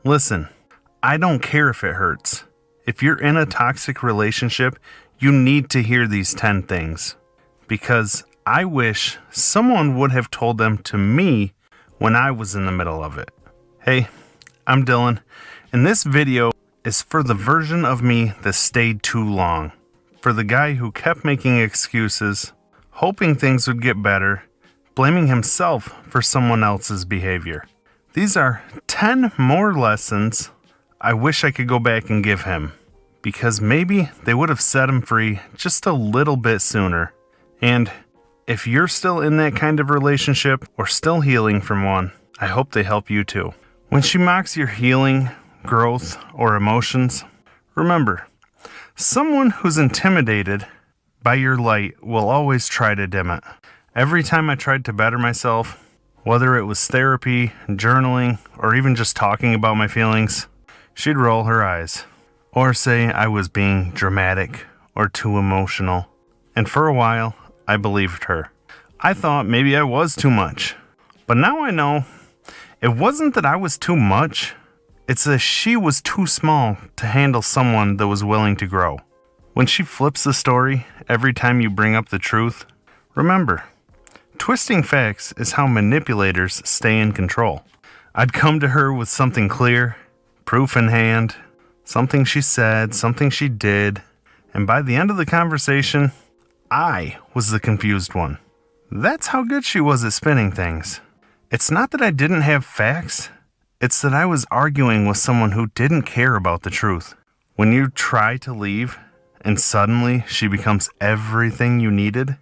Listen, I don't care if it hurts. If you're in a toxic relationship, you need to hear these 10 things. Because I wish someone would have told them to me when I was in the middle of it. Hey, I'm Dylan, and this video is for the version of me that stayed too long. For the guy who kept making excuses, hoping things would get better, blaming himself for someone else's behavior. These are 10 more lessons I wish I could go back and give him, because maybe they would have set him free just a little bit sooner. And if you're still in that kind of relationship or still healing from one, I hope they help you too. When she mocks your healing, growth, or emotions, remember, someone who's intimidated by your light will always try to dim it. Every time I tried to better myself, whether it was therapy, journaling, or even just talking about my feelings, she'd roll her eyes or say I was being dramatic or too emotional. And for a while, I believed her. I thought maybe I was too much. But now I know it wasn't that I was too much. It's that she was too small to handle someone that was willing to grow. When she flips the story every time you bring up the truth, remember, twisting facts is how manipulators stay in control. I'd come to her with something clear, proof in hand, something she said, something she did, and by the end of the conversation, I was the confused one. That's how good she was at spinning things. It's not that I didn't have facts, it's that I was arguing with someone who didn't care about the truth. When you try to leave, and suddenly she becomes everything you needed,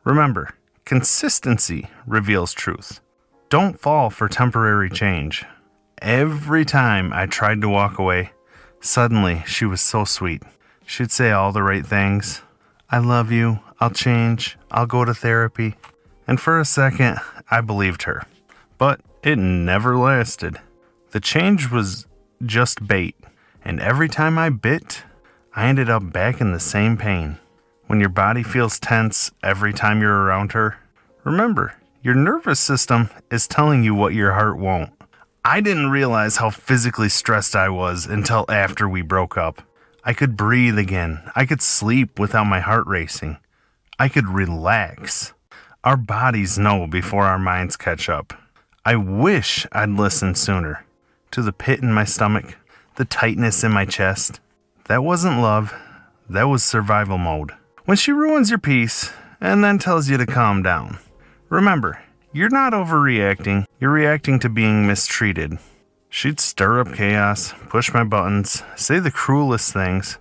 remember, consistency reveals truth. Don't fall for temporary change. Every time I tried to walk away, suddenly she was so sweet. She'd say all the right things. I love you, I'll change, I'll go to therapy. And for a second, I believed her. But it never lasted. The change was just bait. And every time I bit, I ended up back in the same pain. When your body feels tense every time you're around her, remember, your nervous system is telling you what your heart won't. I didn't realize how physically stressed I was until after we broke up. I could breathe again. I could sleep without my heart racing. I could relax. Our bodies know before our minds catch up. I wish I'd listened sooner to the pit in my stomach, the tightness in my chest. That wasn't love. That was survival mode. When she ruins your peace and then tells you to calm down, remember, you're not overreacting. You're reacting to being mistreated. She'd stir up chaos, push my buttons, say the cruelest things,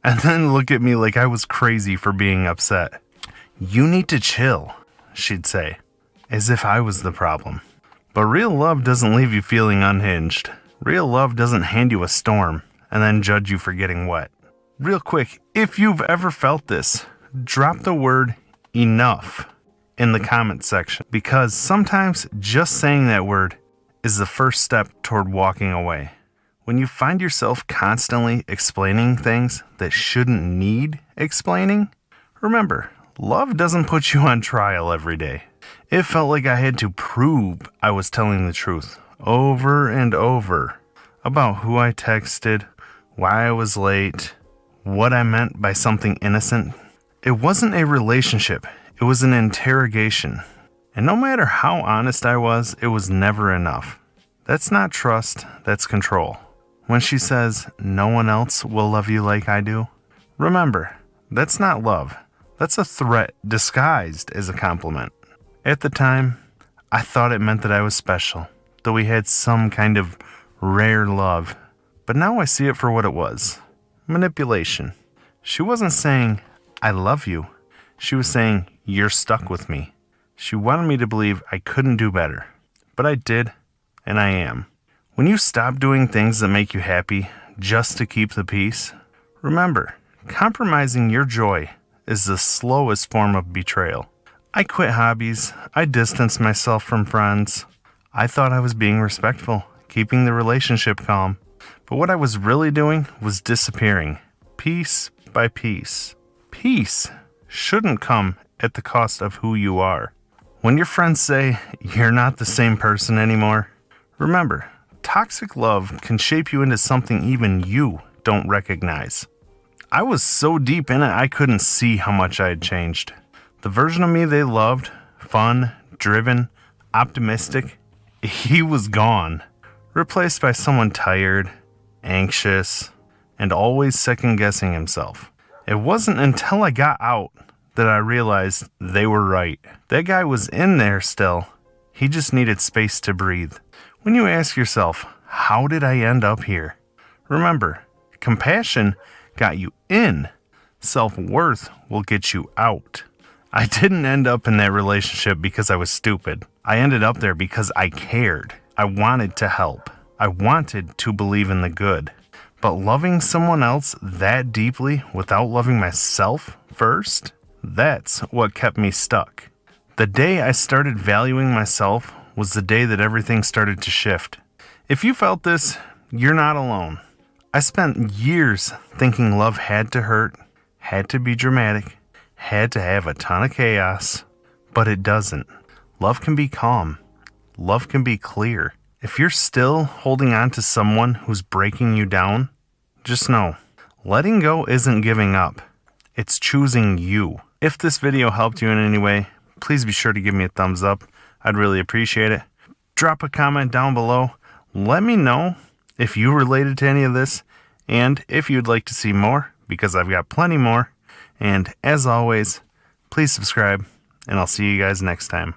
and then look at me like I was crazy for being upset. You need to chill, she'd say, as if I was the problem. But real love doesn't leave you feeling unhinged. Real love doesn't hand you a storm and then judge you for getting wet. Real quick, if you've ever felt this, drop the word enough in the comment section, because sometimes just saying that word is the first step toward walking away. When you find yourself constantly explaining things that shouldn't need explaining, remember, love doesn't put you on trial every day. It felt like I had to prove I was telling the truth over and over about who I texted, why I was late, what I meant by something innocent. It wasn't a relationship. It was an interrogation. And no matter how honest I was, it was never enough. That's not trust, that's control. When she says, no one else will love you like I do, remember, that's not love. That's a threat disguised as a compliment. At the time, I thought it meant that I was special, that we had some kind of rare love. But now I see it for what it was. Manipulation. She wasn't saying, I love you. She was saying, you're stuck with me. She wanted me to believe I couldn't do better. But I did, and I am. When you stop doing things that make you happy just to keep the peace, remember, compromising your joy is the slowest form of betrayal. I quit hobbies. I distanced myself from friends. I thought I was being respectful, keeping the relationship calm. But what I was really doing was disappearing, piece by piece. Peace shouldn't come at the cost of who you are. When your friends say you're not the same person anymore, remember, Toxic love can shape you into something even you don't recognize. I was so deep in it, I couldn't see how much I had changed. The version of me they loved, fun, driven, optimistic, he was gone, replaced by someone tired, anxious, and always second-guessing himself. It wasn't until I got out that I realized they were right. That guy was in there still. He just needed space to breathe. When you ask yourself, how did I end up here? Remember, compassion got you in. Self-worth will get you out. I didn't end up in that relationship because I was stupid. I ended up there because I cared. I wanted to help. I wanted to believe in the good. But loving someone else that deeply without loving myself first, that's what kept me stuck. The day I started valuing myself was the day that everything started to shift. If you felt this, you're not alone. I spent years thinking love had to hurt, had to be dramatic, had to have a ton of chaos, but it doesn't. Love can be calm. Love can be clear. If you're still holding on to someone who's breaking you down, just know, letting go isn't giving up. It's choosing you. If this video helped you in any way, please be sure to give me a thumbs up. I'd really appreciate it. Drop a comment down below. Let me know if you related to any of this, and if you'd like to see more, because I've got plenty more. And as always, please subscribe, and I'll see you guys next time.